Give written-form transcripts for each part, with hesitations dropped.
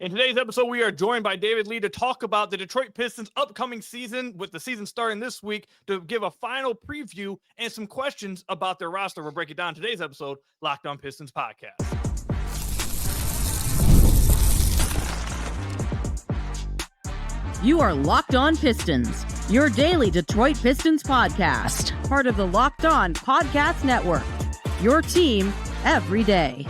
In today's episode, we are joined by David Lee to talk about the Detroit Pistons' upcoming season, with the season starting this week, to give a final preview and some questions about their roster. We'll break it down in today's episode, Locked On Pistons Podcast. You are Locked On Pistons, your daily Detroit Pistons podcast, part of the Locked On Podcast Network, your team every day.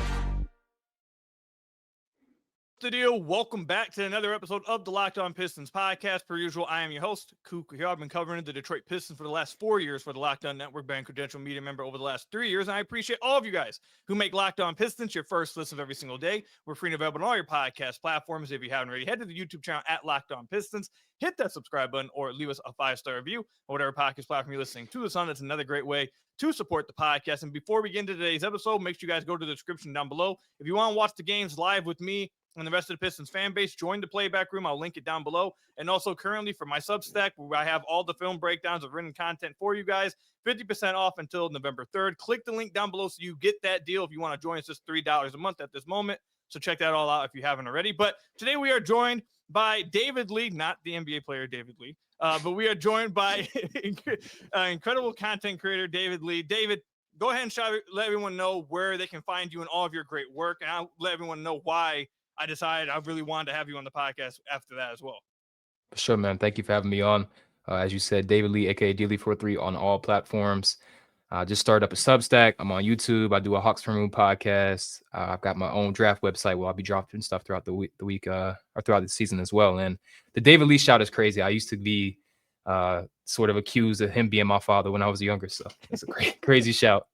Studio, welcome back to another episode of the Locked On Pistons podcast. Per usual, I am your host, Ku Khahil. I've been covering the Detroit Pistons for the last 4 years for the Locked On Network, been a credential media member over the last 3 years, and I appreciate all of you guys who make Locked On Pistons your first listen of every single day. We're free and available on all your podcast platforms. If you haven't already, head to the YouTube channel at Locked On Pistons, hit that subscribe button, or leave us a 5-star review or whatever podcast platform you're listening to us on. That's another great way to support the podcast. And before we get into today's episode, make sure you guys go to the description down below. If you want to watch the games live with me and the rest of the Pistons fan base, join the playback room. I'll link it down below. And also currently for my Substack, where I have all the film breakdowns of written content for you guys, 50% off until November 3rd. Click the link down below so you get that deal if you want to join. It's just $3 a month at this moment. So check that all out if you haven't already. But today we are joined by David Lee, not the NBA player David Lee, but we are joined by incredible content creator David Lee. David, go ahead and let everyone know where they can find you and all of your great work. And I'll let everyone know why I decided I really wanted to have you on the podcast after that as well. For sure, man. Thank you for having me on. As you said, David Lee, aka DLee43 on all platforms. Just started up a Substack. I'm on YouTube. I do a Hawks from Room podcast. I've got my own draft website where I'll be dropping stuff throughout the week or throughout the season as well. And the David Lee shout is crazy. I used to be sort of accused of him being my father when I was younger. So it's a crazy shout.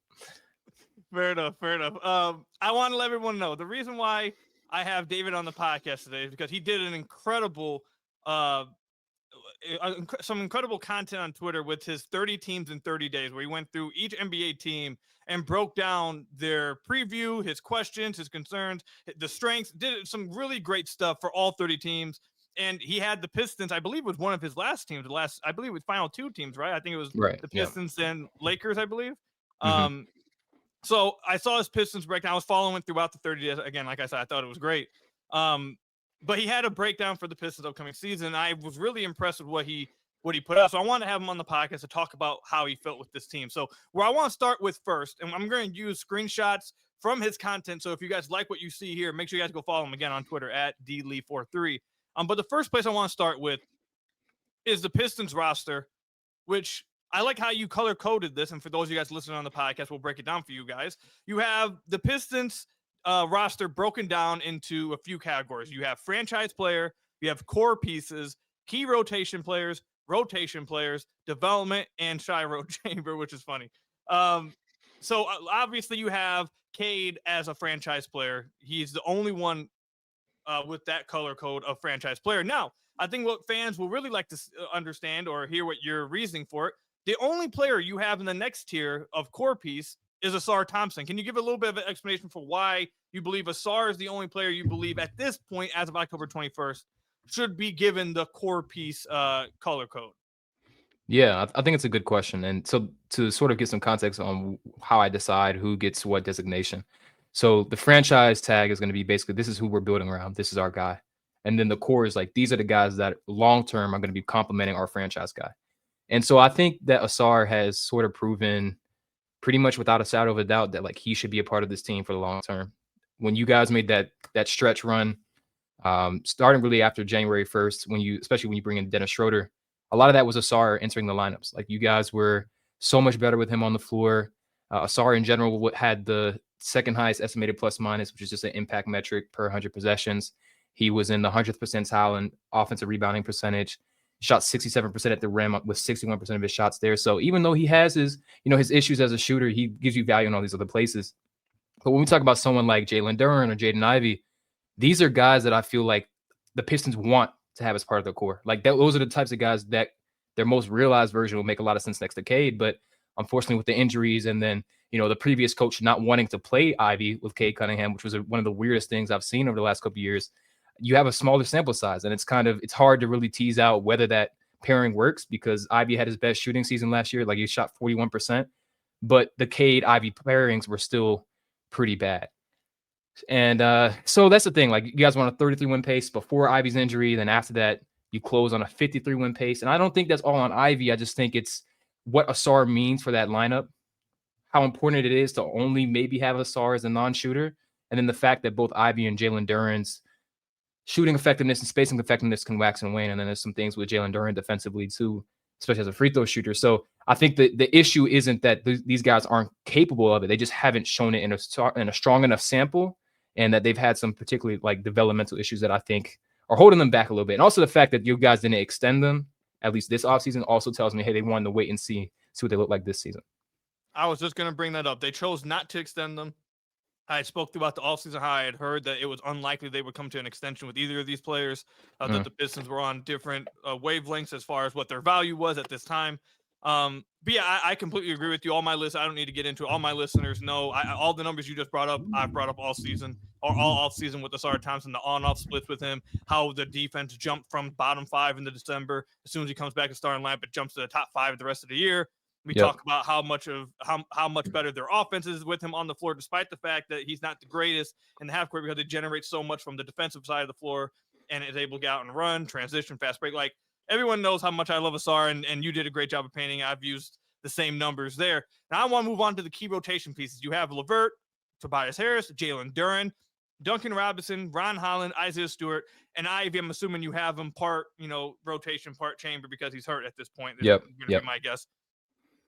Fair enough. I want to let everyone know the reason why I have David on the podcast today is because he did an incredible, some incredible content on Twitter with his 30 teams in 30 days, where he went through each NBA team and broke down their preview, his questions, his concerns, the strengths, did some really great stuff for all 30 teams. And he had the Pistons, I believe, was one of his last teams, I believe it was final 2 teams, right? I think it was the Pistons and Lakers, I believe. Mm-hmm. So I saw his Pistons breakdown. I was following throughout the 30 days. Again, like I said, I thought it was great. But he had a breakdown for the Pistons upcoming season. I was really impressed with what he put out. So I wanted to have him on the podcast to talk about how he felt with this team. So where I want to start with first, and I'm going to use screenshots from his content. So if you guys like what you see here, make sure you guys go follow him again on Twitter at DLee43. But the first place I want to start with is the Pistons roster, which I like how you color coded this. And for those of you guys listening on the podcast, we'll break it down for you guys. You have the Pistons roster broken down into a few categories. You have franchise player, you have core pieces, key rotation players, development, and Shiro Chamber, which is funny. So obviously you have Cade as a franchise player. He's the only one with that color code of franchise player. Now, I think what fans will really like to understand or hear what your reasoning for it. The only player you have in the next tier of core piece is Ausar Thompson. Can you give a little bit of an explanation for why you believe Ausar is the only player you believe at this point, as of October 21st, should be given the core piece color code? Yeah, I think it's a good question. And so to sort of get some context on how I decide who gets what designation. So the franchise tag is going to be basically, this is who we're building around. This is our guy. And then the core is like, these are the guys that long-term are going to be complementing our franchise guy. And so I think that Ausar has sort of proven pretty much without a shadow of a doubt that like he should be a part of this team for the long term. When you guys made that stretch run, starting really after January 1st, especially when you bring in Dennis Schroeder, a lot of that was Ausar entering the lineups. Like you guys were so much better with him on the floor. Ausar in general had the second highest estimated plus minus, which is just an impact metric per 100 possessions. He was in the 100th percentile in offensive rebounding percentage. Shot 67% at the rim with 61% of his shots there. So even though he has his issues as a shooter, he gives you value in all these other places. But when we talk about someone like Jalen Duren or Jaden Ivey, these are guys that I feel like the Pistons want to have as part of their core. Like those are the types of guys that their most realized version will make a lot of sense next to Cade. But unfortunately with the injuries and then, the previous coach not wanting to play Ivey with Cade Cunningham, which was one of the weirdest things I've seen over the last couple of years, you have a smaller sample size, and it's hard to really tease out whether that pairing works because Ivey had his best shooting season last year. Like he shot 41%, but the Cade Ivey pairings were still pretty bad. And so that's the thing. Like, you guys were on a 33-win pace before Ivey's injury. Then after that, you close on a 53-win pace. And I don't think that's all on Ivey. I just think it's what Ausar means for that lineup, how important it is to only maybe have Ausar as a non-shooter. And then the fact that both Ivey and Jalen Duren's shooting effectiveness and spacing effectiveness can wax and wane. And then there's some things with Jalen Duren defensively too, especially as a free throw shooter. So I think that the issue isn't that these guys aren't capable of it. They just haven't shown it in a strong enough sample, and that they've had some particularly like developmental issues that I think are holding them back a little bit. And also the fact that you guys didn't extend them, at least this offseason, also tells me, hey, they wanted to wait and see what they look like this season. I was just going to bring that up. They chose not to extend them. I spoke throughout the offseason how I had heard that it was unlikely they would come to an extension with either of these players, that the Pistons were on different wavelengths as far as what their value was at this time. But yeah, I completely agree with you. All my lists, I don't need to get into it. All my listeners know all the numbers you just brought up, I've brought up all season or all off season with Ausar Thompson, the on-off splits with him, how the defense jumped from bottom 5 into December. As soon as he comes back to starting lineup, it jumps to the top 5 the rest of the year. We talk about how much better their offense is with him on the floor, despite the fact that he's not the greatest in the half court, because they generate so much from the defensive side of the floor and is able to get out and run, transition, fast break. Like, everyone knows how much I love Ausar, and you did a great job of painting. I've used the same numbers there. Now I want to move on to the key rotation pieces. You have LeVert, Tobias Harris, Jalen Duren, Duncan Robinson, Ron Holland, Isaiah Stewart, and Ivey. I'm assuming you have him part, rotation, part chamber, because he's hurt at this point. That's going to be my guess.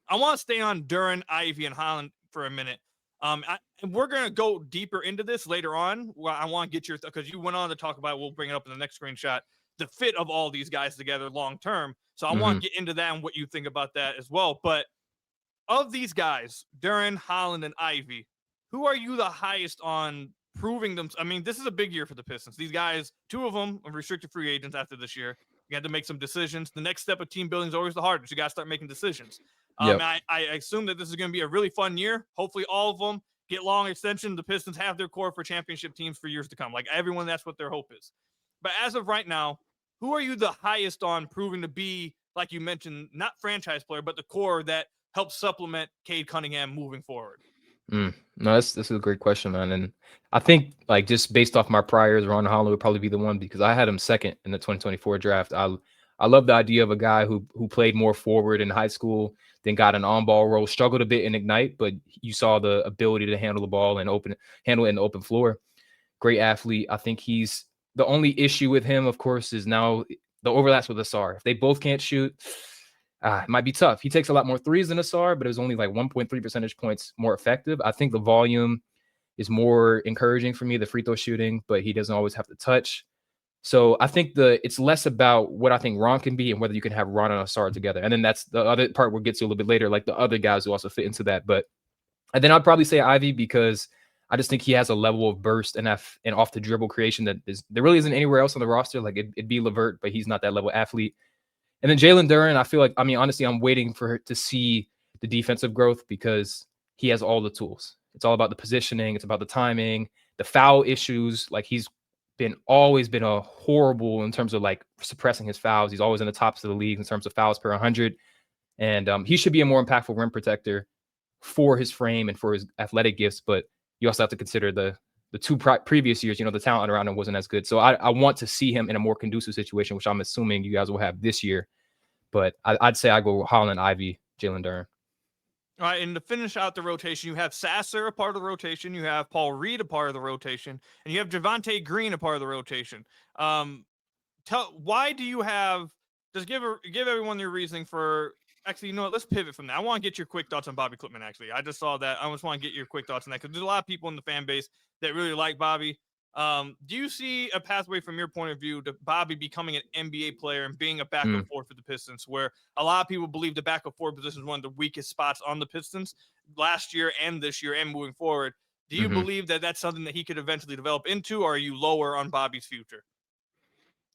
I want to stay on Duren, Ivey, and Holland for a minute. And we're going to go deeper into this later on. Well, I want to get your, because you went on to talk about, we'll bring it up in the next screenshot, the fit of all these guys together long term. So I want to get into that and what you think about that as well. But of these guys, Duren, Holland, and Ivey, who are you the highest on proving them? I mean, this is a big year for the Pistons. These guys, 2 of them are restricted free agents after this year. You had to make some decisions. The next step of team building is always the hardest. You got to start making decisions. I assume that this is going to be a really fun year. Hopefully all of them get long extension. The Pistons have their core for championship teams for years to come. Like, everyone, that's what their hope is. But as of right now, who are you the highest on proving to be, like you mentioned, not franchise player, but the core that helps supplement Cade Cunningham moving forward? No, this is a great question, man. And I think, like, just based off my priors, Ron Holland would probably be the one, because I had him second in the 2024 draft. I love the idea of a guy who played more forward in high school, then got an on-ball role, struggled a bit in Ignite, but you saw the ability to handle the ball and handle it in the open floor. Great athlete. I think he's the only issue with him, of course, is now the overlaps with Ausar. If they both can't shoot, it might be tough. He takes a lot more threes than Ausar, but it was only like 1.3 percentage points more effective. I think the volume is more encouraging for me, the free throw shooting, but he doesn't always have to touch. So I think it's less about what I think Ron can be and whether you can have Ron and Ausar together. And then that's the other part we'll get to a little bit later, like the other guys who also fit into that. And then I'd probably say Ivey, because I just think he has a level of burst and off the dribble creation there really isn't anywhere else on the roster. Like, it'd be LeVert, but he's not that level athlete. And then Jalen Duren, I feel like, honestly, I'm waiting for her to see the defensive growth, because he has all the tools. It's all about the positioning. It's about the timing, the foul issues. Like, he's always been a horrible in terms of like suppressing his fouls. He's always in the tops of the league in terms of fouls per 100. And he should be a more impactful rim protector for his frame and for his athletic gifts. But you also have to consider the 2 previous years, the talent around him wasn't as good. So I want to see him in a more conducive situation, which I'm assuming you guys will have this year. But I'd say I go Holland, Ivey, Jalen Duren. All right, and to finish out the rotation, you have Sasser a part of the rotation, you have Paul Reed a part of the rotation, and you have Javonte Green a part of the rotation. Why do you have? Just give everyone your reasoning for. Actually, you know what? Let's pivot from that. I want to get your quick thoughts on Bobby Clipman. Actually, I just saw that. I just want to get your quick thoughts on that, because there's a lot of people in the fan base that really like Bobby. Do you see a pathway from your point of view to Bobby becoming an NBA player and being a backup forward for the Pistons, where a lot of people believe the backup forward position is one of the weakest spots on the Pistons last year and this year and moving forward? Do you believe that that's something that he could eventually develop into, or are you lower on Bobby's future?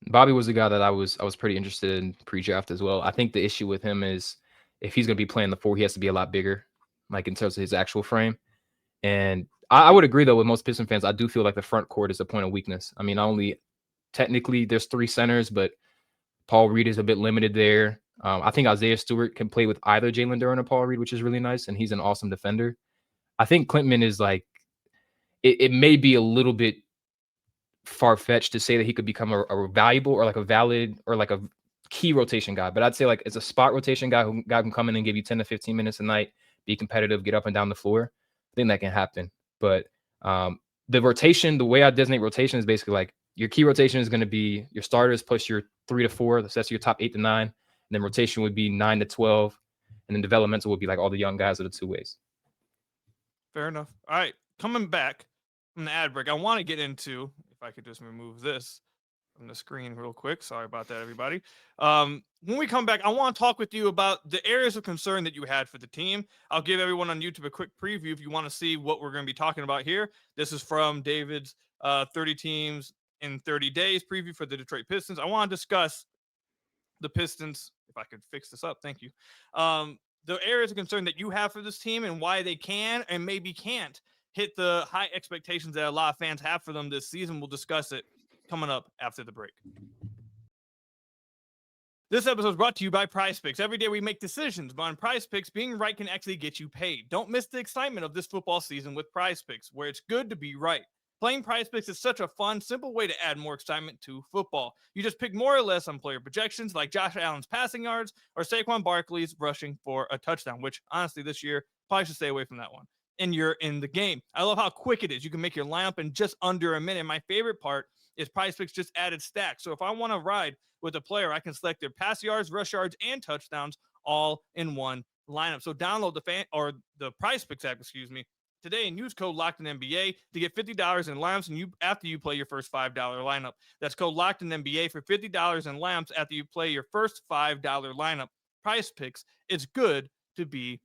Bobby was a guy that I was pretty interested in pre-draft as well. I think the issue with him is, if he's going to be playing the 4, he has to be a lot bigger, like in terms of his actual frame. And I would agree, though, with most Piston fans. I do feel like the front court is a point of weakness. I mean, not only technically there's 3 centers, but Paul Reed is a bit limited there. I think Isaiah Stewart can play with either Jalen Duren or Paul Reed, which is really nice, and he's an awesome defender. I think Clipman is like, it may be a little bit far-fetched to say that he could become a valuable or like a valid or like a key rotation guy. But I'd say like it's a spot rotation guy who can come in and give you 10 to 15 minutes a night, be competitive, get up and down the floor. I think that can happen. But the rotation, the way I designate rotation is basically like your key rotation is going to be your starters plus your 3 to 4. That's your top 8 to 9. And then rotation would be 9 to 12. And then developmental would be like all the young guys of the two ways. Fair enough. All right. Coming back from the ad break, I want to get into, if I could just remove this from the screen real quick. Sorry about that, everybody. When we come back, I want to talk with you about the areas of concern that you had for the team. I'll give everyone on YouTube a quick preview if you want to see what we're going to be talking about here. This is from David's 30 teams in 30 days preview for the Detroit Pistons. I want to discuss the Pistons. If I could fix this up, thank you. The areas of concern that you have for this team and why they can and maybe can't hit the high expectations that a lot of fans have for them this season. We'll discuss it coming up after the break. This episode is brought to you by PrizePicks. Every day we make decisions, but on PrizePicks, being right can actually get you paid. Don't miss the excitement of this football season with PrizePicks, where it's good to be right. Playing PrizePicks is such a fun, simple way to add more excitement to football. You just pick more or less on player projections like Josh Allen's passing yards or Saquon Barkley's rushing for a touchdown, which honestly this year probably should stay away from that one. And you're in the game. I love how quick it is. You can make your lineup in just under a minute. My favorite part is PrizePicks just added stacks. So if I want to ride with a player, I can select their pass yards, rush yards, and touchdowns all in one lineup. So download the PrizePicks app, today and use code LOCKEDINNBA to get $50 in lineups after you play your first $5 lineup. That's code LOCKEDINNBA for $50 in lineups after you play your first $5 lineup. PrizePicks, it's good to be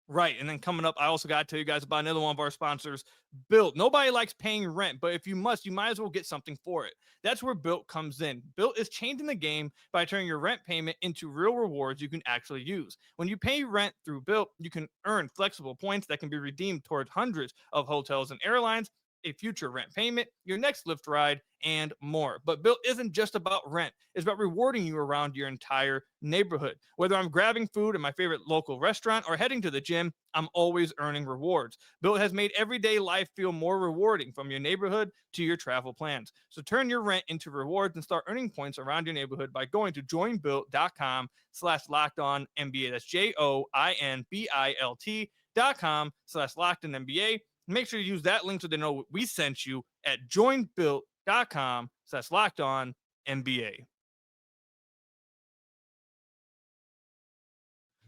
right. And then coming up, I also got to tell you guys about another one of our sponsors, Built. Nobody likes paying rent, but if you must, you might as well get something for it. That's where Built comes in. Built is changing the game by turning your rent payment into real rewards you can actually use. When you pay rent through Built, you can earn flexible points that can be redeemed towards hundreds of hotels and airlines, a future rent payment, your next Lyft ride, and more. But Built isn't just about rent. It's about rewarding you around your entire neighborhood. Whether I'm grabbing food at my favorite local restaurant or heading to the gym, I'm always earning rewards. Built has made everyday life feel more rewarding, from your neighborhood to your travel plans. So turn your rent into rewards and start earning points around your neighborhood by going to joinbuilt.com/lockedonnba. That's joinbuilt.com/lockedonnba. Make sure you use that link so they know we sent you at joinbuilt.com/lockedonnba.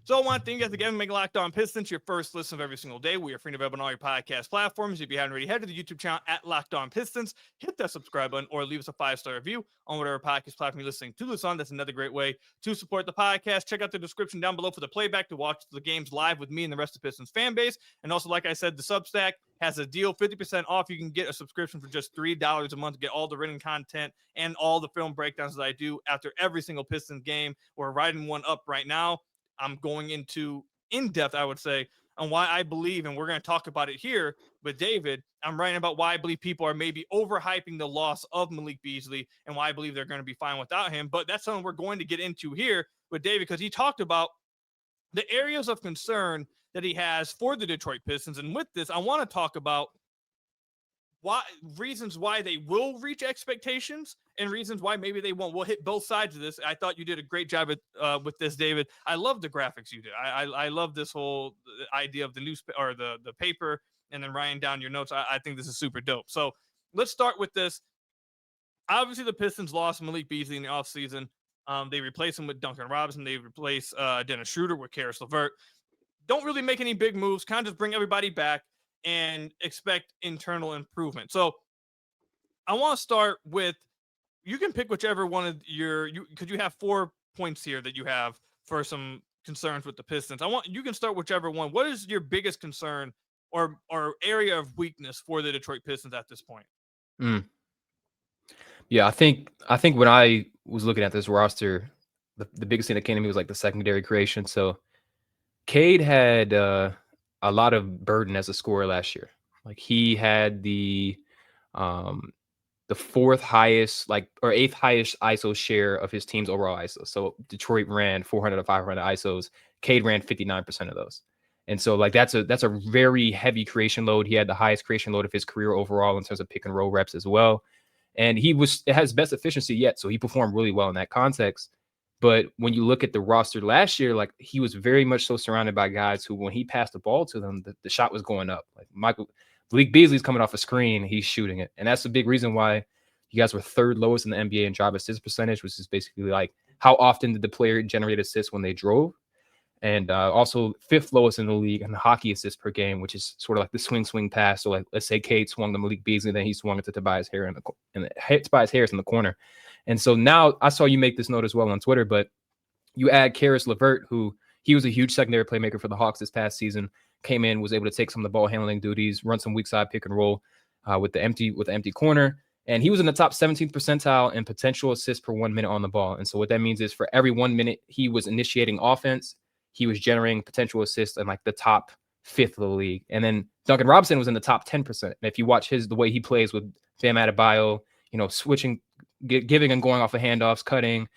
So I want to thank you guys again for making Locked On Pistons your first listen of every single day. We are free and available on all your podcast platforms. If you haven't already, head to the YouTube channel at Locked On Pistons, hit that subscribe button, or leave us a 5-star review on whatever podcast platform you're listening to this on. That's another great way to support the podcast. Check out the description down below for the playback to watch the games live with me and the rest of the Pistons fan base. And also, like I said, the Substack has a deal, 50% off. You can get a subscription for just $3 a month to get all the written content and all the film breakdowns that I do after every single Pistons game. We're writing one up right now. I'm going into in-depth, I would say, on why I believe, and we're going to talk about it here with David. I'm writing about why I believe people are maybe overhyping the loss of Malik Beasley and why I believe they're going to be fine without him. But that's something we're going to get into here with David, because he talked about the areas of concern that he has for the Detroit Pistons. And with this, I want to talk about reasons why they will reach expectations and reasons why maybe they won't. We'll hit both sides of this. I thought you did a great job with this, David. I love the graphics you did. I love this whole idea of the or the paper and then writing down your notes. I think this is super dope. So let's start with this. Obviously, the Pistons lost Malik Beasley in the offseason. They replaced him with Duncan Robinson. They replaced Dennis Schroeder with Karis LeVert. Don't really make any big moves. Kind of just bring everybody back and expect internal improvement. So I want to start with, you can pick whichever one of because you have 4 points here that you have for some concerns with the Pistons. You can start whichever one. What is your biggest concern or area of weakness for the Detroit Pistons at this point? Yeah, I think when I was looking at this roster, the biggest thing that came to me was like the secondary creation. So Cade had a lot of burden as a scorer last year. Like he had the 4th highest, or 8th highest ISO share of his team's overall ISO. So Detroit ran 400 to 500 ISOs. Cade ran 59% of those. And so like that's a very heavy creation load. He had the highest creation load of his career overall in terms of pick and roll reps as well. And it has best efficiency yet. So he performed really well in that context. But when you look at the roster last year, like he was very much so surrounded by guys who, when he passed the ball to them, the shot was going up. Like Malik Beasley's coming off a screen, he's shooting it. And that's the big reason why you guys were third lowest in the NBA in drive assist percentage, which is basically like how often did the player generate assists when they drove. And also fifth lowest in the league in hockey assists per game, which is sort of like the swing pass. So like, let's say Cade swung to Malik Beasley, then he swung it to Tobias Harris Tobias Harris in the corner. And so now I saw you make this note as well on Twitter, but you add Karis LeVert, who he was a huge secondary playmaker for the Hawks this past season, came in, was able to take some of the ball handling duties, run some weak side pick and roll with the empty corner. And he was in the top 17th percentile in potential assists per 1 minute on the ball. And so what that means is for every 1 minute he was initiating offense, he was generating potential assists in like the top fifth of the league. And then Duncan Robinson was in the top 10%. And if you watch the way he plays with Bam Adebayo, switching, giving and going off of handoffs, cutting,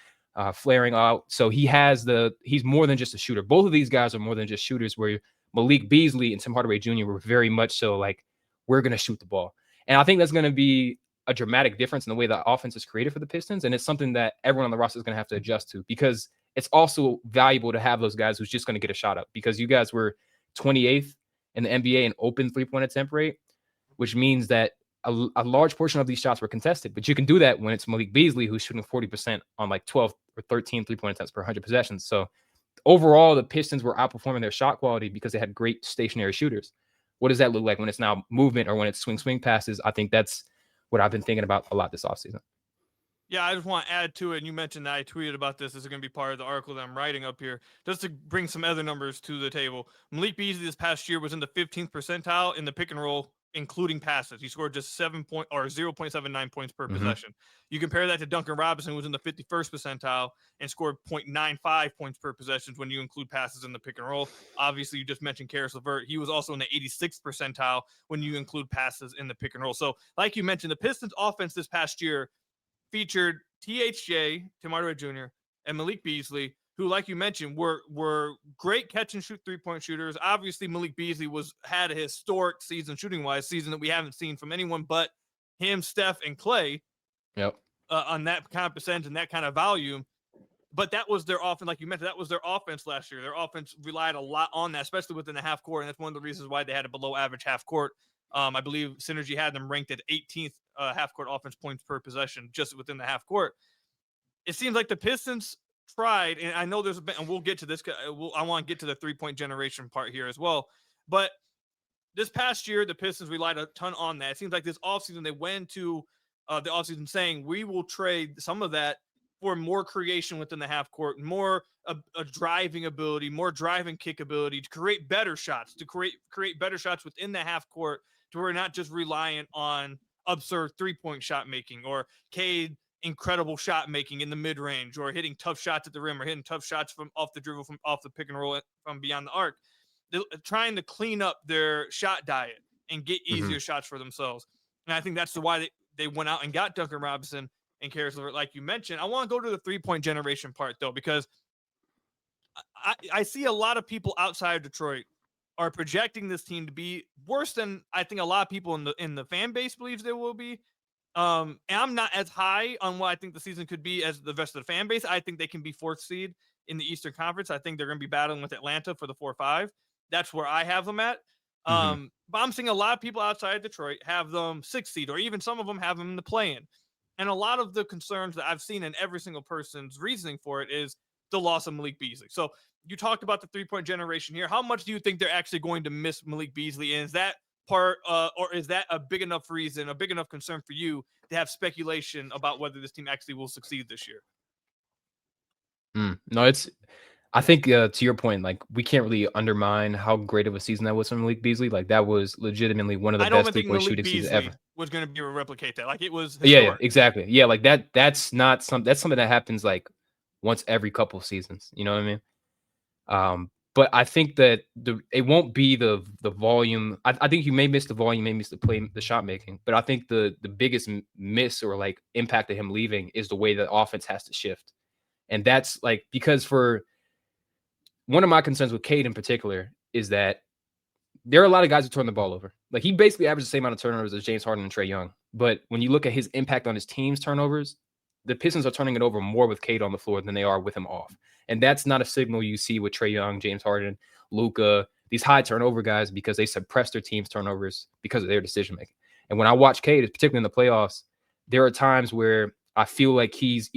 flaring out. So he's more than just a shooter. Both of these guys are more than just shooters, where Malik Beasley and Tim Hardaway Jr. were very much so like, we're going to shoot the ball. And I think that's going to be a dramatic difference in the way the offense is created for the Pistons. And it's something that everyone on the roster is going to have to adjust to, because it's also valuable to have those guys who's just going to get a shot up, because you guys were 28th in the NBA in open three-point attempt rate, which means that a large portion of these shots were contested. But you can do that when it's Malik Beasley who's shooting 40% on like 12 or 13 three-point attempts per 100 possessions. So overall, the Pistons were outperforming their shot quality because they had great stationary shooters. What does that look like when it's now movement or when it's swing passes? I think that's what I've been thinking about a lot this offseason. Yeah, I just want to add to it. And you mentioned that I tweeted about this. This is going to be part of the article that I'm writing up here, just to bring some other numbers to the table. Malik Beasley this past year was in the 15th percentile in the pick and roll, including passes. He scored just 0.79 points per possession. You compare that to Duncan Robinson, who was in the 51st percentile and scored 0.95 points per possession when you include passes in the pick and roll. Obviously, you just mentioned Karis LeVert. He was also in the 86th percentile when you include passes in the pick and roll. So, like you mentioned, the Pistons offense this past year featured THJ, Tim Hardaway Jr., and Malik Beasley, who, like you mentioned, were great catch and shoot three-point shooters. Obviously, Malik Beasley had a historic season shooting-wise, season that we haven't seen from anyone but him, Steph, and Clay. Yep. On that kind of percentage and that kind of volume. But that was their offense, like you mentioned, that was their offense last year. Their offense relied a lot on that, especially within the half court, and that's one of the reasons why they had a below-average half court. I believe Synergy had them ranked at 18th half-court offense points per possession just within the half court. It seems like the Pistons tried, and I know there's a bit, and we'll get to this. I want to get to the three-point generation part here as well. But this past year, the Pistons relied a ton on that. It seems like this offseason they went to the offseason saying, we will trade some of that for more creation within the half court, more a driving ability, more driving kick ability to create better shots, to create better shots within the half court, to where we're not just reliant on absurd three-point shot making or Cade incredible shot making in the mid range, or hitting tough shots at the rim, or hitting tough shots from off the dribble, from off the pick and roll, from beyond the arc. They're trying to clean up their shot diet and get easier shots for themselves. And I think that's why they went out and got Duncan Robinson and Karis LeVert, like you mentioned. I want to go to the three-point generation part, though, because I see a lot of people outside of Detroit are projecting this team to be worse than I think a lot of people in the fan base believes they will be. And I'm not as high on what I think the season could be as the rest of the fan base. I think they can be fourth seed in the Eastern Conference. I think they're going to be battling with Atlanta for the 4-5. That's where I have them at. But I'm seeing a lot of people outside of Detroit have them 6th seed, or even some of them have them in the play-in. And a lot of the concerns that I've seen in every single person's reasoning for it is the loss of Malik Beasley. So you talked about the three-point generation here. How much do you think they're actually going to miss Malik Beasley? And is that part, or is that a big enough reason, a big enough concern for you to have speculation about whether this team actually will succeed this year? No, I think to your point, like, we can't really undermine how great of a season that was from Malik Beasley. Like, that was legitimately one of the best three-point shooting seasons ever. Was going to be able to replicate that. Like, it was historic. Yeah, exactly. Yeah, like that's something that happens like once every couple of seasons. You know what I mean? But I think that it won't be the volume. I think you may miss the volume, may miss the shot making. But I think the biggest miss or like impact of him leaving is the way the offense has to shift. And that's like, because for one of my concerns with Cade in particular is that there are a lot of guys who turn the ball over. Like, he basically averages the same amount of turnovers as James Harden and Trae Young. But when you look at his impact on his team's turnovers, the Pistons are turning it over more with Cade on the floor than they are with him off. And that's not a signal you see with Trae Young, James Harden, Luka, these high turnover guys, because they suppress their team's turnovers because of their decision making. And when I watch Cade, particularly in the playoffs, there are times where I feel like he's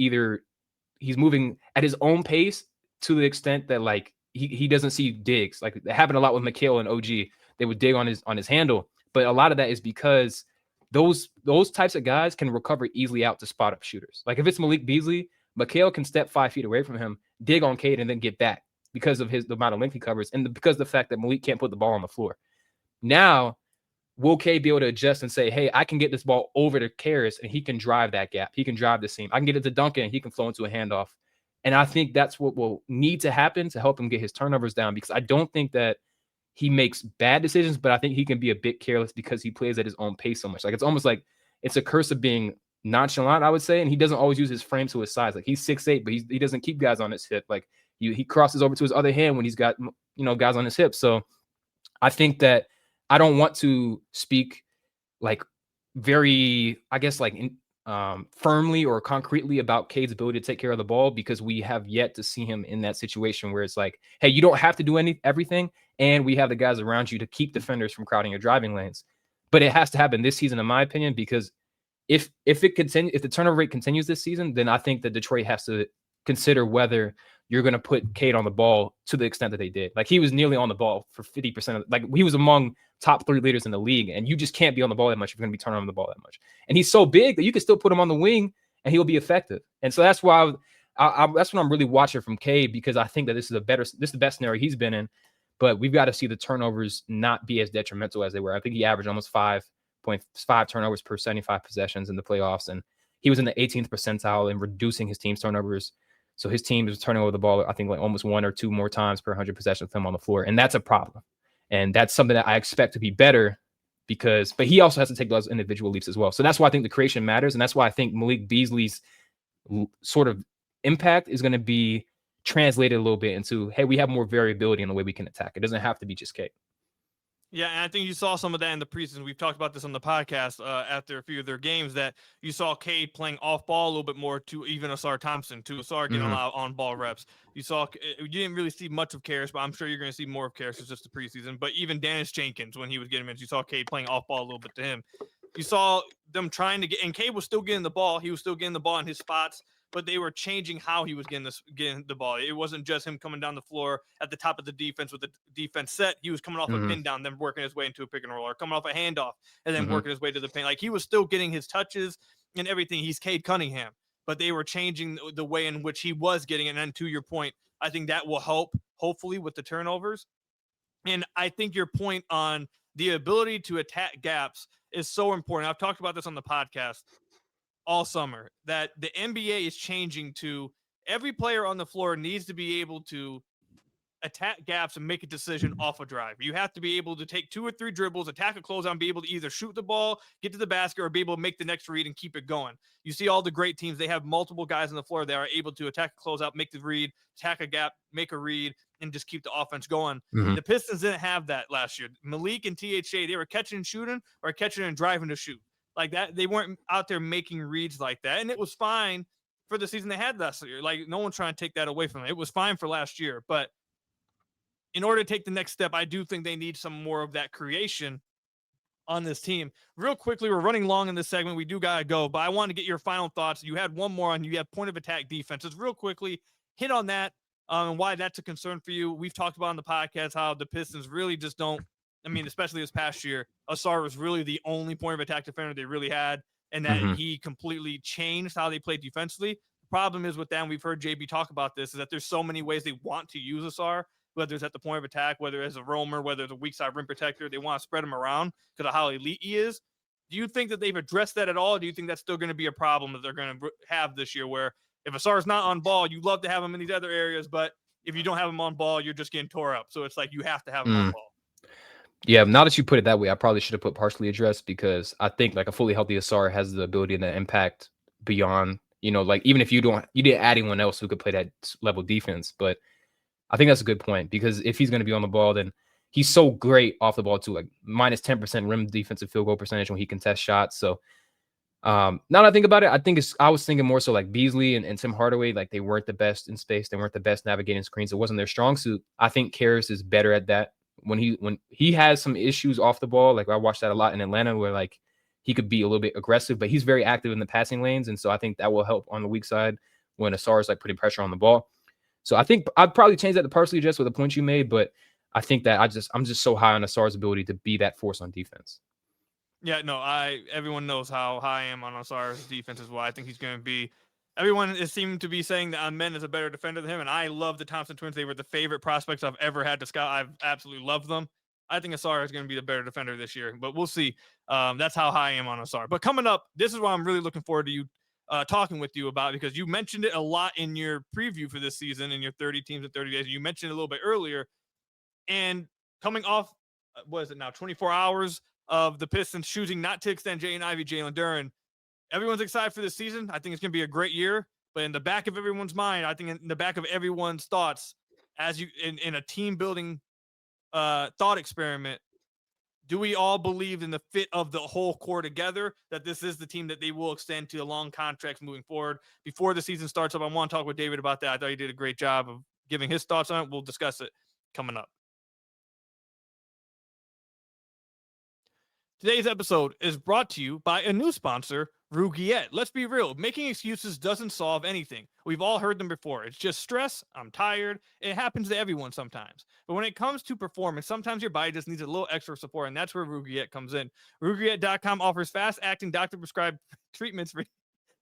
moving at his own pace to the extent that, like, he doesn't see digs. Like, it happened a lot with McHale and OG. They would dig on his handle. But a lot of that is because those types of guys can recover easily out to spot up shooters. Like, if it's Malik Beasley, McHale can step 5 feet away from him, dig on Cade, and then get back because of the amount of length he covers, and because of the fact that Malik can't put the ball on the floor. Now, will Cade be able to adjust and say, hey, I can get this ball over to Karras, and he can drive that gap. He can drive the seam. I can get it to Duncan, and he can flow into a handoff. And I think that's what will need to happen to help him get his turnovers down, because I don't think that he makes bad decisions, but I think he can be a bit careless because he plays at his own pace so much. Like, it's almost like it's a curse of being nonchalant, I would say, and he doesn't always use his frame to his size. Like, he's 6'8", but he doesn't keep guys on his hip. Like, he crosses over to his other hand when he's got, guys on his hip. So I think that I don't want to speak like very, I guess, like firmly or concretely about Cade's ability to take care of the ball, because we have yet to see him in that situation where it's like, hey, you don't have to do everything, and we have the guys around you to keep defenders from crowding your driving lanes. But it has to happen this season, in my opinion, because if the turnover rate continues this season, then I think that Detroit has to consider whether you're going to put Cade on the ball to the extent that they did. Like, he was nearly on the ball for 50% of, like, he was among top 3 leaders in the league, and you just can't be on the ball that much if you're going to be turning on the ball that much. And he's so big that you can still put him on the wing and he'll be effective. And so that's why that's what I'm really watching from Cade, because I think that this is the best scenario he's been in. But we've got to see the turnovers not be as detrimental as they were. I think he averaged almost 5.5 turnovers per 75 possessions in the playoffs, and he was in the 18th percentile in reducing his team's turnovers. So his team is turning over the ball, I think, like almost 1 or 2 more times per 100 possessions with him on the floor. And that's a problem. And that's something that I expect to be better, but he also has to take those individual leaps as well. So that's why I think the creation matters. And that's why I think Malik Beasley's sort of impact is going to be translated a little bit into, hey, we have more variability in the way we can attack. It doesn't have to be just Cade. Yeah, and I think you saw some of that in the preseason. We've talked about this on the podcast after a few of their games, that you saw Cade playing off ball a little bit more to even Ausar Thompson, to Ausar getting a lot of on ball reps. You didn't really see much of Karras, but I'm sure you're going to see more of Karras. It's just the preseason. But even Dennis Jenkins, when he was getting minutes, you saw Cade playing off ball a little bit to him. You saw them trying to get, and Cade was still getting the ball. He was still getting the ball in his spots, but they were changing how he was getting the ball. It wasn't just him coming down the floor at the top of the defense with the defense set. He was coming off a pin down, then working his way into a pick and roll, or coming off a handoff and then working his way to the paint. Like, he was still getting his touches and everything. He's Cade Cunningham, but they were changing the way in which he was getting it. And then, to your point, I think that will help, hopefully, with the turnovers. And I think your point on the ability to attack gaps is so important. I've talked about this on the podcast all summer, that the NBA is changing to every player on the floor needs to be able to attack gaps and make a decision off a drive. You have to be able to take 2 or 3 dribbles, attack a closeout, and be able to either shoot the ball, get to the basket, or be able to make the next read and keep it going. You see all the great teams, they have multiple guys on the floor that are able to attack a closeout, make the read, attack a gap, make a read, and just keep the offense going. The Pistons didn't have that last year. Malik and THA, they were catching and shooting, or catching and driving to shoot. Like that, they weren't out there making reads like that. And it was fine for the season they had last year. Like, no one's trying to take that away from them. It was fine for last year. But in order to take the next step, I do think they need some more of that creation on this team. Real quickly, we're running long in this segment. We do got to go, but I want to get your final thoughts. You had one more on, you have point of attack defenses. Real quickly, hit on that and why that's a concern for you. We've talked about on the podcast how the Pistons really just don't, I mean, especially this past year, Ausar was really the only point of attack defender they really had, and that he completely changed how they played defensively. The problem is with them, we've heard JB talk about this, is that there's so many ways they want to use Ausar, whether it's at the point of attack, whether it's a roamer, whether it's a weak side rim protector. They want to spread him around because of how elite he is. Do you think that they've addressed that at all? Or do you think that's still going to be a problem that they're going to have this year, where if Ausar's not on ball, you love to have him in these other areas, but if you don't have him on ball, you're just getting tore up. So it's like you have to have him on ball. Yeah, now that you put it that way, I probably should have put partially addressed, because I think like a fully healthy Ausar has the ability and the impact beyond, like even if you didn't add anyone else who could play that level defense. But I think that's a good point, because if he's going to be on the ball, then he's so great off the ball too, like minus 10% rim defensive field goal percentage when he contests shots. So now that I think about it, I was thinking more so like Beasley and Tim Hardaway, like they weren't the best in space. They weren't the best navigating screens. It wasn't their strong suit. I think Karras is better at that. When he has some issues off the ball, like I watched that a lot in Atlanta where like he could be a little bit aggressive, but he's very active in the passing lanes. And so I think that will help on the weak side when Ausar is like putting pressure on the ball. So I think I'd probably change that to partially just with the point you made, but I think that I'm just so high on Ausar's ability to be that force on defense. Yeah, no, everyone knows how high I am on Ausar's defense as well. I think he's going to be. Everyone is seeming to be saying that Men is a better defender than him, and I love the Thompson twins. They were the favorite prospects I've ever had to scout. I've absolutely loved them. I think Ausar is going to be the better defender this year, but we'll see. That's how high I am on Ausar. But coming up, this is what I'm really looking forward to you talking with you about, because you mentioned it a lot in your preview for this season in your 30 teams in 30 days. You mentioned it a little bit earlier, and coming off, what is it now, 24 hours of the Pistons choosing not to extend Jaden, Ivey, Jalen, Duren. Everyone's excited for this season. I think it's going to be a great year. But in the back of everyone's mind, I think in the back of everyone's thoughts, as you in a team building thought experiment, do we all believe in the fit of the whole core together, that this is the team that they will extend to long contracts moving forward? Before the season starts up, I want to talk with David about that. I thought he did a great job of giving his thoughts on it. We'll discuss it coming up. Today's episode is brought to you by a new sponsor, Rugiet. Let's be real. Making excuses doesn't solve anything. We've all heard them before. It's just stress. I'm tired. It happens to everyone sometimes. But when it comes to performance, sometimes your body just needs a little extra support, and that's where Rugiet comes in. Rugiet.com offers fast-acting doctor-prescribed treatments for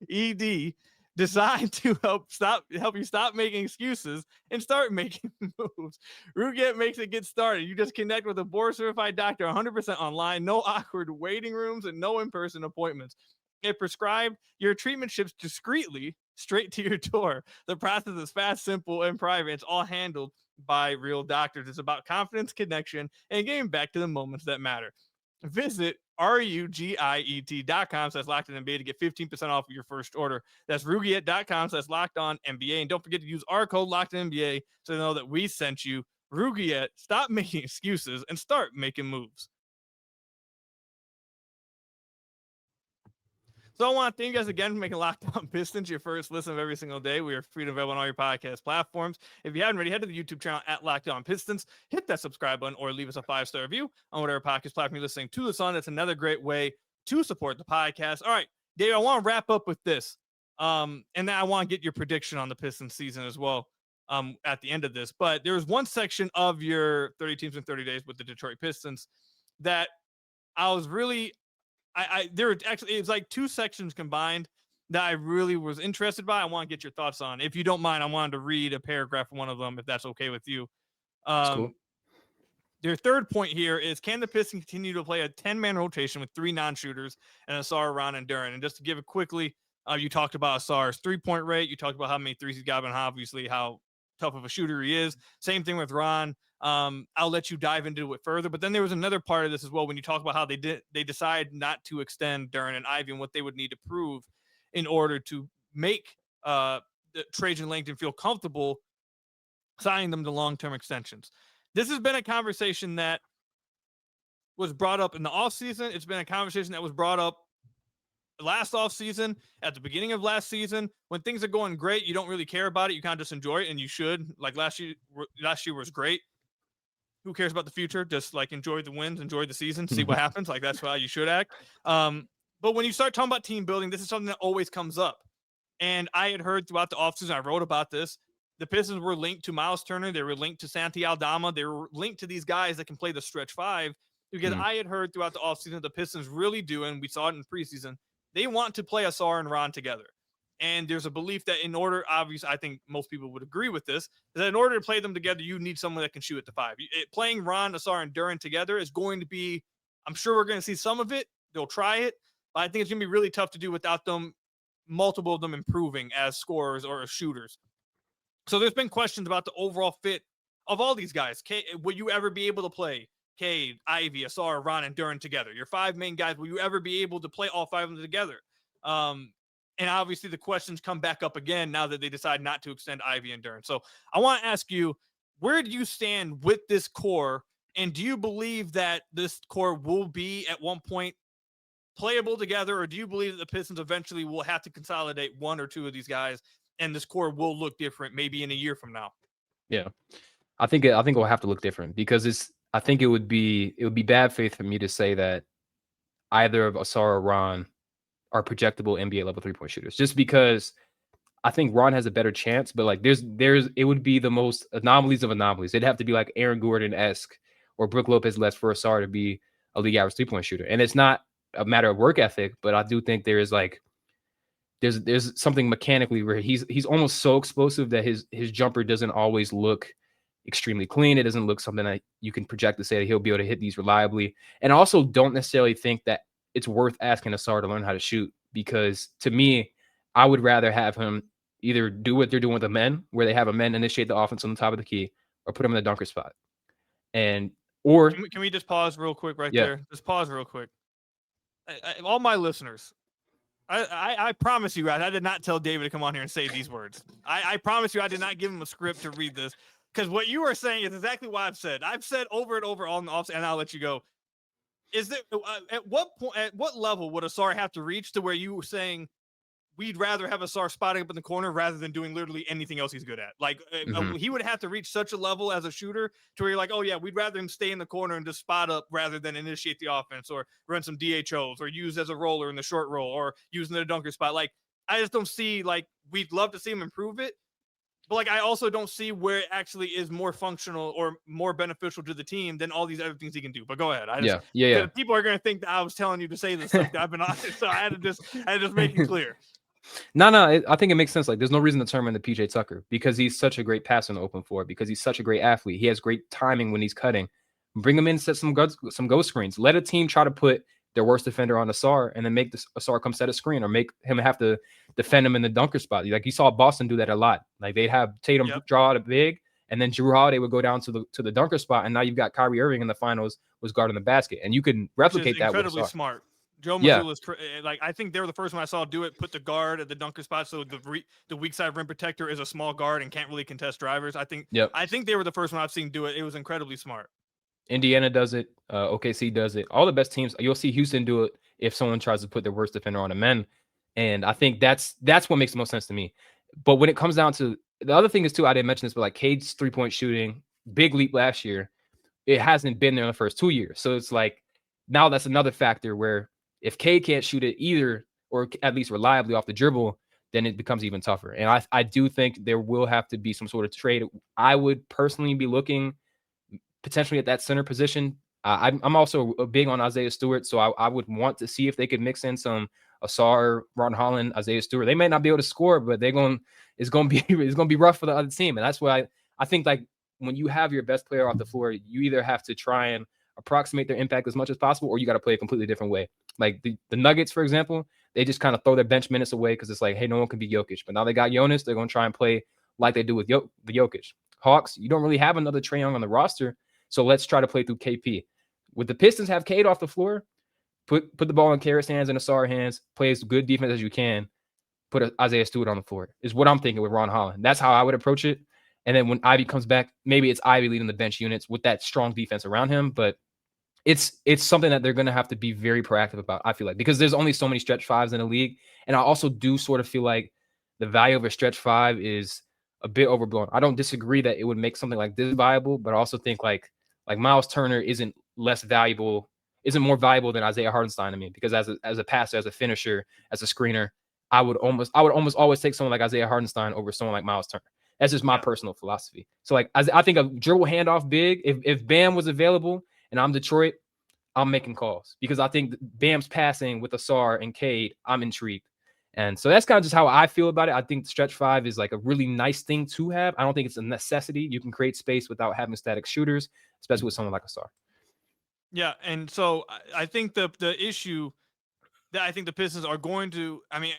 ED designed to help you stop making excuses and start making moves. Rugiet makes it get started. You just connect with a board-certified doctor 100% online, no awkward waiting rooms, and no in-person appointments. If prescribed, your treatment ships discreetly straight to your door. The process is fast, simple, and private. It's all handled by real doctors. It's about confidence, connection, and getting back to the moments that matter. Visit rugiet.com/LockedOnNBA to get 15% off of your first order. That's rugiet.com/LockedOnNBA. And don't forget to use our code LockedOnNBA so they know that we sent you. Rugiet, stop making excuses and start making moves. So I want to thank you guys again for making Locked On Pistons your first listen of every single day. We are free to available on all your podcast platforms. If you haven't already, head to the YouTube channel at Locked On Pistons. Hit that subscribe button or leave us a 5-star review on whatever podcast platform you're listening to this on. That's another great way to support the podcast. All right, Dave, I want to wrap up with this. And then I want to get your prediction on the Pistons season as well at the end of this. But there was one section of your 30 teams in 30 days with the Detroit Pistons that I was really – there were actually, it was like two sections combined that I really was interested by. I want to get your thoughts on. If you don't mind, I wanted to read a paragraph from one of them, if that's okay with you. Cool. Their third point here is, can the Pistons continue to play a 10-man rotation with 3 non-shooters and Ausar, Ron, and Duren? And just to give it quickly, you talked about Ausar's 3-point rate. You talked about how many threes he's got, and obviously how tough of a shooter he is. Same thing with Ron. I'll let you dive into it further. But then there was another part of this as well when you talk about how they decide not to extend Duren and Ivey and what they would need to prove in order to make Trajan Langdon feel comfortable signing them to long-term extensions. This has been a conversation that was brought up in the offseason. It's been a conversation that was brought up last offseason, at the beginning of last season. When things are going great, you don't really care about it. You kind of just enjoy it, and you should. Like last year was great. Who cares about the future? Just like enjoy the wins, enjoy the season, see what happens. Like that's how you should act. But when you start talking about team building, this is something that always comes up. And I had heard throughout the offseason, I wrote about this. The Pistons were linked to Miles Turner. They were linked to Santi Aldama. They were linked to these guys that can play the stretch 5. Because I had heard throughout the offseason the Pistons really do, and we saw it in preseason, they want to play Ausar and Ron together. And there's a belief that in order, obviously, I think most people would agree with this, that in order to play them together, you need someone that can shoot at the 5. Playing Ron, Ausar, and Duren together is going to be, I'm sure we're going to see some of it. They'll try it. But I think it's going to be really tough to do without them, multiple of them improving as scorers or as shooters. So there's been questions about the overall fit of all these guys. Will you ever be able to play Cade, Ivey, Ausar, Ron, and Duren together? Your 5 main guys, will you ever be able to play all 5 of them together? And obviously the questions come back up again now that they decide not to extend Ivey and Duren. So I want to ask you, where do you stand with this core And do you believe that this core will be at one point playable together, or do you believe that the Pistons eventually will have to consolidate one or two of these guys and this core will look different maybe in a year from now? Yeah. I think it will have to look different because I think it would be bad faith for me to say that either of Ausar or Ron are projectable NBA level 3-point shooters, just because I think Ron has a better chance, but like it would be the most anomalies of anomalies. It'd have to be like Aaron Gordon-esque or Brook Lopez-less for Ausar to be a league average 3-point shooter. And it's not a matter of work ethic, but I do think there is like there's something mechanically where he's almost so explosive that his jumper doesn't always look extremely clean. It doesn't look something that you can project to say that he'll be able to hit these reliably. And I also don't necessarily think that it's worth asking Ausar to learn how to shoot, because to me, I would rather have him either do what they're doing with the men, where they have a men initiate the offense on the top of the key, or put him in the dunker spot. And or Can we just pause real quick right Yeah. there? Just pause real quick. All my listeners, I promise you, guys, I did not tell David to come on here and say these words. I promise you, I did not give him a script to read this, because what you are saying is exactly what I've said. I've said over and over on the offset, and I'll let you go. Is there at what point, at what level would Ausar have to reach to where you were saying we'd rather have Ausar spotting up in the corner rather than doing literally anything else he's good at? Like he would have to reach such a level as a shooter to where you're like, oh yeah, we'd rather him stay in the corner and just spot up rather than initiate the offense or run some DHOs or use as a roller in the short roll or using the dunker spot. Like, I just don't see, like, we'd love to see him improve it, but like, I also don't see where it actually is more functional or more beneficial to the team than all these other things he can do. But go ahead. Yeah. People are going to think that I was telling you to say this stuff that I've been on, so I had to just make it clear. No, I think it makes sense. Like, there's no reason to turn him into PJ Tucker because he's such a great passer in the open floor, because he's such a great athlete. He has great timing when he's cutting. Bring him in, set some ghost screens. Let a team try to put their worst defender on Ausar and then make Ausar come set a screen, or make him have to defend him in the dunker spot. Like, you saw Boston do that a lot. Like, they'd have Tatum draw out a big, and then Jrue Holiday would go down to the dunker spot, and now you've got Kyrie Irving in the finals was guarding the basket, and you can replicate that. Incredibly smart. Joe Mazzulla's like, I think they were the first one I saw do it. Put the guard at the dunker spot, so the weak side rim protector is a small guard and can't really contest drivers. I think they were the first one I've seen do it. It was incredibly smart. Indiana does it. OKC does it. All the best teams. You'll see Houston do it if someone tries to put their worst defender on a men. And I think that's what makes the most sense to me. But when it comes down to the other thing is too, I didn't mention this, but like Cade's 3-point shooting, big leap last year. It hasn't been there in the first 2 years. So it's like, now that's another factor where if Cade can't shoot it either, or at least reliably off the dribble, then it becomes even tougher. And I do think there will have to be some sort of trade. I would personally be looking potentially at that center position. I'm also big on Isaiah Stewart, so I would want to see if they could mix in some Ausar, Ron Holland, Isaiah Stewart. They may not be able to score, but it's gonna be rough for the other team. And that's why I think, like, when you have your best player off the floor, you either have to try and approximate their impact as much as possible, or you got to play a completely different way. Like the Nuggets, for example, they just kind of throw their bench minutes away because it's like, hey, no one can be Jokic. But now they got Jonas. They're going to try and play like they do with the Jokic. Hawks, you don't really have another Trae Young on the roster, so let's try to play through KP. With the Pistons, have Cade off the floor, put the ball in Karras' hands and Ausar hands, play as good defense as you can, put Isaiah Stewart on the floor, is what I'm thinking with Ron Holland. That's how I would approach it. And then when Ivey comes back, maybe it's Ivey leading the bench units with that strong defense around him, but it's something that they're going to have to be very proactive about, I feel like, because there's only so many stretch fives in the league. And I also do sort of feel like the value of a stretch five is a bit overblown. I don't disagree that it would make something like this viable, but I also think like Miles Turner isn't more valuable than Isaiah Hartenstein to me, because as a passer, as a finisher, as a screener, I would almost always take someone like Isaiah Hartenstein over someone like Miles Turner. That's just my personal philosophy. So like, I think a dribble handoff big, if Bam was available and I'm Detroit, I'm making calls, because I think Bam's passing with Ausar and Cade, I'm intrigued. And so that's kind of just how I feel about it. I think the stretch five is like a really nice thing to have. I don't think it's a necessity. You can create space without having static shooters, especially with someone like Ausar. Yeah, and so I think the issue that I think the Pistons are going to, I mean,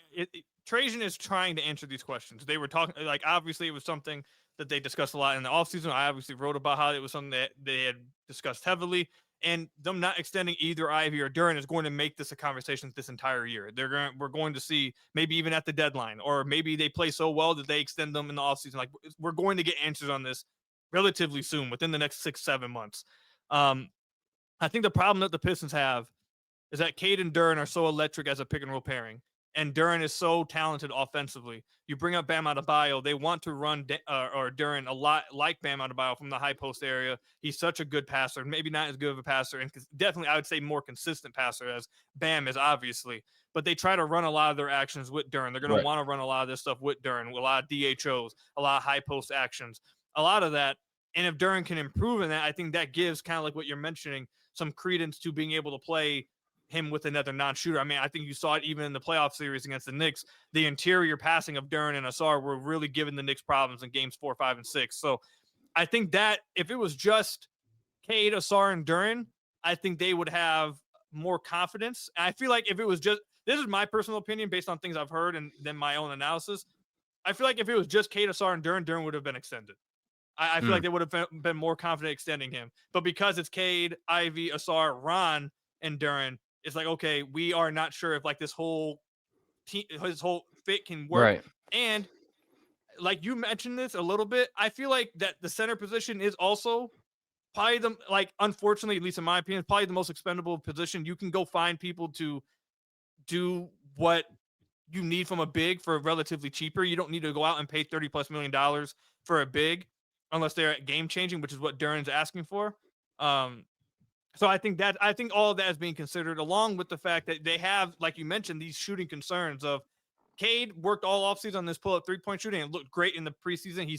Trajan is trying to answer these questions. They were talking, like, obviously it was something that they discussed a lot in the offseason. I obviously wrote about how it was something that they had discussed heavily, and them not extending either Ivey or Duren is going to make this a conversation this entire year. We're going to see maybe even at the deadline, or maybe they play so well that they extend them in the offseason. Like, we're going to get answers on this relatively soon, within the next 6-7 months. I think the problem that the Pistons have is that Cade and Duren are so electric as a pick and roll pairing, and Duren is so talented offensively. You bring up Bam Adebayo, they want to run or Duren a lot like Bam Adebayo from the high post area. He's such a good passer, maybe not as good of a passer, and definitely I would say more consistent passer as Bam is obviously. But they try to run a lot of their actions with Duren. They're going to want to run a lot of this stuff with Duren, a lot of DHOs, a lot of high post actions, a lot of that. And if Duren can improve in that, I think that gives kind of like what you're mentioning, some credence to being able to play him with another non-shooter. I mean, I think you saw it even in the playoff series against the Knicks. The interior passing of Duren and Ausar were really giving the Knicks problems in games 4, 5, and 6. So I think that if it was just Cade, Ausar, and Duren, I think they would have more confidence. And I feel like if it was just, this is my personal opinion based on things I've heard and then my own analysis. I feel like if it was just Cade, Ausar, and Duren would have been extended. I feel like they would have been more confident extending him. But because it's Cade, Ivey, Ausar, Ron, and Duren, it's like, okay, we are not sure if like this whole team, his whole fit can work. Right. And like you mentioned this a little bit, I feel like that the center position is also probably the, like, unfortunately, at least in my opinion, probably the most expendable position. You can go find people to do what you need from a big for relatively cheaper. You don't need to go out and pay $30+ million for a big unless they're game changing, which is what Duren's asking for. So I think all of that is being considered, along with the fact that they have, like you mentioned, these shooting concerns of Cade worked all offseason on this pull-up three-point shooting and looked great in the preseason.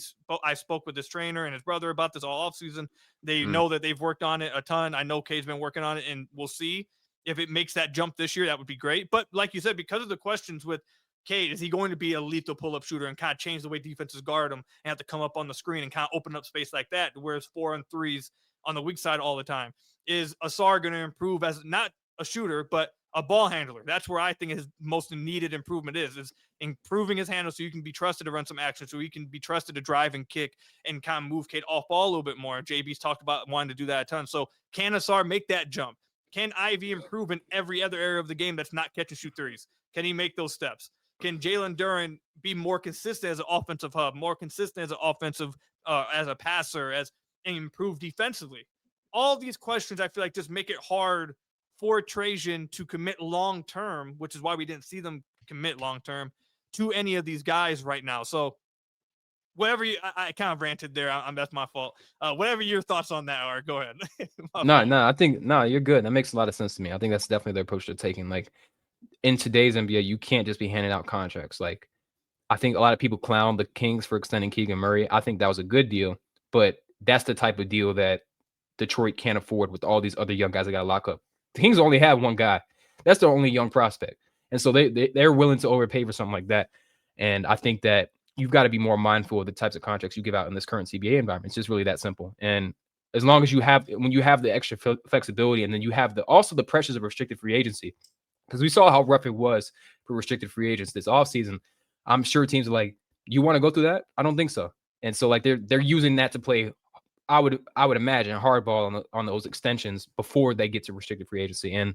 I spoke with his trainer and his brother about this all offseason. They know that they've worked on it a ton. I know Cade's been working on it, and we'll see if it makes that jump this year. That would be great. But like you said, because of the questions with Cade, is he going to be a lethal pull-up shooter and kind of change the way defenses guard him and have to come up on the screen and kind of open up space like that, whereas 4 and 3s on the weak side all the time? Is Ausar going to improve as not a shooter, but a ball handler? That's where I think his most needed improvement is improving his handle so you can be trusted to run some action, so he can be trusted to drive and kick and kind of move Cade off ball a little bit more. JB's talked about wanting to do that a ton. So can Ausar make that jump? Can Ivey improve in every other area of the game that's not catch and shoot threes? Can he make those steps? Can Jalen Duren be more consistent as an offensive hub, more consistent as an offensive, as a passer, and improve defensively? All these questions, I feel like, just make it hard for Trajan to commit long-term, which is why we didn't see them commit long-term to any of these guys right now. So whatever I kind of ranted there. That's my fault. Whatever your thoughts on that are, go ahead. No, you're good. That makes a lot of sense to me. I think that's definitely the approach they're taking. Like, in today's NBA, you can't just be handing out contracts. Like, I think a lot of people clown the Kings for extending Keegan Murray. I think that was a good deal, but that's the type of deal that Detroit can't afford with all these other young guys that got to lock up. The Kings only have one guy. That's the only young prospect. And so they're willing to overpay for something like that. And I think that you've got to be more mindful of the types of contracts you give out in this current CBA environment. It's just really that simple. And as long as when you have the extra flexibility, and then you have also the pressures of restricted free agency, because we saw how rough it was for restricted free agents this offseason. I'm sure teams are like, you want to go through that? I don't think so. And so like they're using that to play, I would imagine, hardball on those extensions before they get to restricted free agency. And,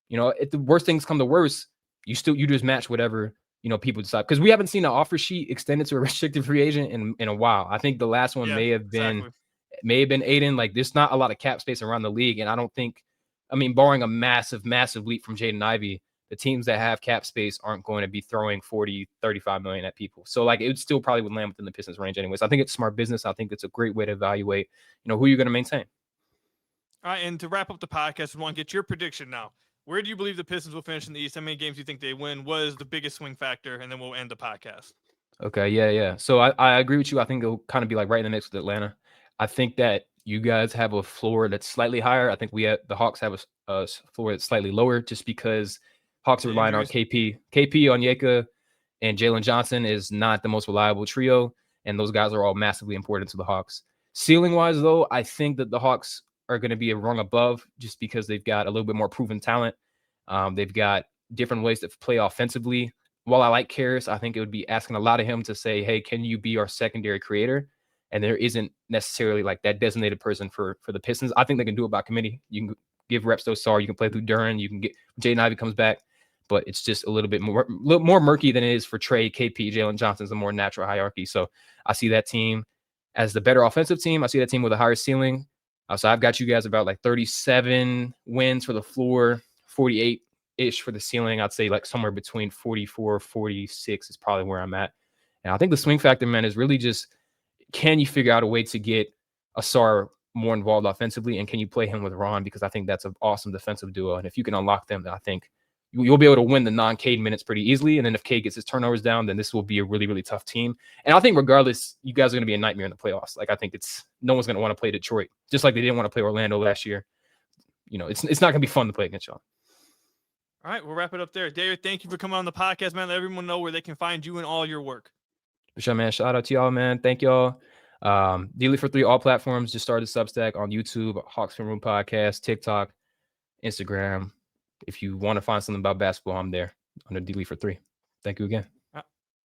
you know, if the worst things come to worst, you just match whatever, you know, people decide. Because we haven't seen an offer sheet extended to a restricted free agent in a while. I think the last one may have been Aiden. Like, there's not a lot of cap space around the league. And I don't think, I mean, barring a massive leap from Jaden Ivey, the teams that have cap space aren't going to be throwing 40, 35 million at people. So like, it still probably would land within the Pistons range anyways. I think it's smart business. I think it's a great way to evaluate, you know, who you're going to maintain. All right. And to wrap up the podcast, we want to get your prediction now. Where do you believe the Pistons will finish in the East? How many games do you think they win? What is the biggest swing factor? And then we'll end the podcast. Okay. Yeah. So I agree with you. I think it'll kind of be like right in the mix with Atlanta. I think that you guys have a floor that's slightly higher. I think the Hawks have a floor that's slightly lower, just because Hawks are relying on KP, Onyeka, and Jalen Johnson is not the most reliable trio, and those guys are all massively important to the Hawks. Ceiling-wise, though, I think that the Hawks are going to be a rung above, just because they've got a little bit more proven talent. They've got different ways to play offensively. While I like Karras, I think it would be asking a lot of him to say, hey, can you be our secondary creator? And there isn't necessarily like that designated person for the Pistons. I think they can do it by committee. You can give reps to Ausar. You can play through Duren. You can get Jaden Ivey comes back, but it's just a little more murky than it is for Trey, KP, Jalen Johnson's a more natural hierarchy. So I see that team as the better offensive team. I see that team with a higher ceiling. So I've got you guys about like 37 wins for the floor, 48-ish for the ceiling. I'd say like somewhere between 44, 46 is probably where I'm at. And I think the swing factor, man, is really just, can you figure out a way to get Ausar more involved offensively, and can you play him with Ron? Because I think that's an awesome defensive duo. And if you can unlock them, then I think you'll be able to win the non-Cade minutes pretty easily. And then if Cade gets his turnovers down, then this will be a really, really tough team. And I think regardless, you guys are going to be a nightmare in the playoffs. Like, I think no one's going to want to play Detroit, just like they didn't want to play Orlando last year. It's not going to be fun to play against y'all. All right, we'll wrap it up there. David, thank you for coming on the podcast, man. Let everyone know where they can find you and all your work. For sure, man. Shout out to y'all, man. Thank y'all. Daily for 3, all platforms. Just started Substack on YouTube, Hawks Film Room Podcast, TikTok, Instagram. If you want to find something about basketball, I'm there under Daily for 3. Thank you again.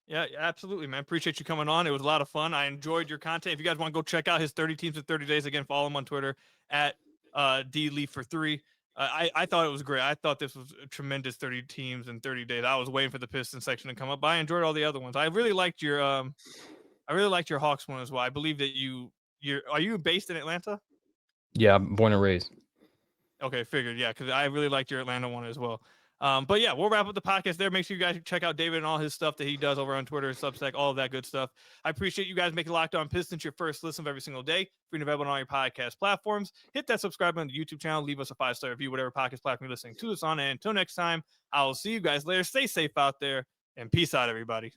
Yeah, absolutely, man. Appreciate you coming on. It was a lot of fun. I enjoyed your content. If you guys want to go check out his 30 teams in 30 days, again, follow him on Twitter at DLeaf for 3. I thought it was great. I thought this was a tremendous 30 teams in 30 days. I was waiting for the Pistons section to come up, but I enjoyed all the other ones. I really liked your Hawks one as well. I believe that are you based in Atlanta? Yeah, I'm born and raised. Okay, figured. Yeah, because I really liked your Atlanta one as well. But yeah, we'll wrap up the podcast there. Make sure you guys check out David and all his stuff that he does over on Twitter, Substack, all of that good stuff. I appreciate you guys making Locked On Pistons your first listen of every single day. Free and available on all your podcast platforms. Hit that subscribe button on the YouTube channel. Leave us a 5-star review, whatever podcast platform you're listening to us on. And until next time, I will see you guys later. Stay safe out there, and peace out, everybody.